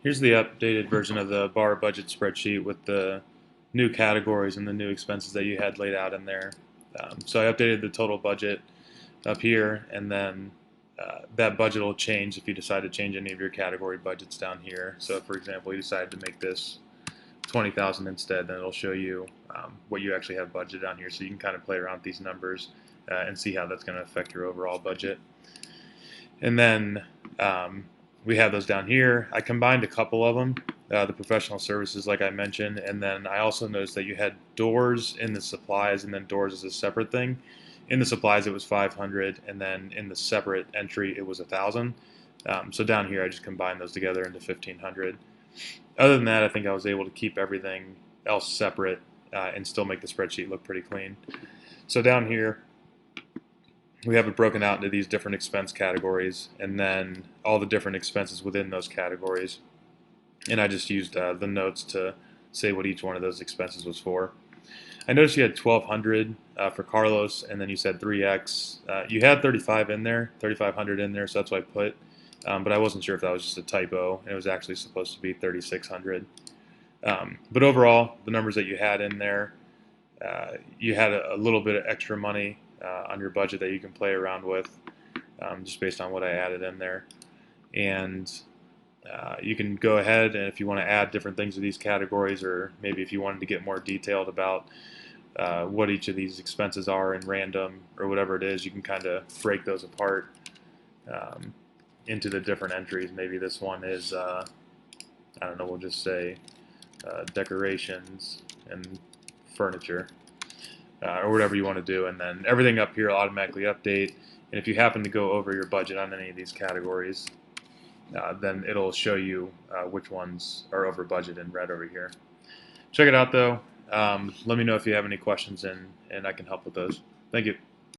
Here's the updated version of the bar budget spreadsheet with the new categories and the new expenses that you had laid out in there. So I updated the total budget up here, and then that budget will change if you decide to change any of your category budgets down here. So, for example, you decide to make this 20,000 instead, then it'll show you what you actually have budgeted down here. So you can kind of play around with these numbers and see how that's going to affect your overall budget. And then we have those down here. I combined a couple of them, the professional services, like I mentioned, and then I also noticed that you had doors in the supplies, and then doors is a separate thing. In the supplies, it was 500, and then in the separate entry, it was 1,000. So down here, I just combined those together into 1,500. Other than that, I think I was able to keep everything else separate and still make the spreadsheet look pretty clean. So down here, we have it broken out into these different expense categories, and then all the different expenses within those categories. And I just used the notes to say what each one of those expenses was for. I noticed you had 1,200 for Carlos, and then you said 3x. You had 35 in there, 3,500 in there, so that's what I put. But I wasn't sure if that was just a typo, and it was actually supposed to be 3,600. But overall, the numbers that you had in there, you had a little bit of extra money on your budget that you can play around with, just based on what I added in there. And you can go ahead, and if you want to add different things to these categories, or maybe if you wanted to get more detailed about what each of these expenses are in random or whatever it is, you can kind of break those apart into the different entries. Maybe this one is, I don't know, we'll just say decorations and furniture. Or whatever you want to do, and then everything up here will automatically update. And if you happen to go over your budget on any of these categories, then it'll show you which ones are over budget in red over here. Check it out though. Let me know if you have any questions, and I can help with those. Thank you.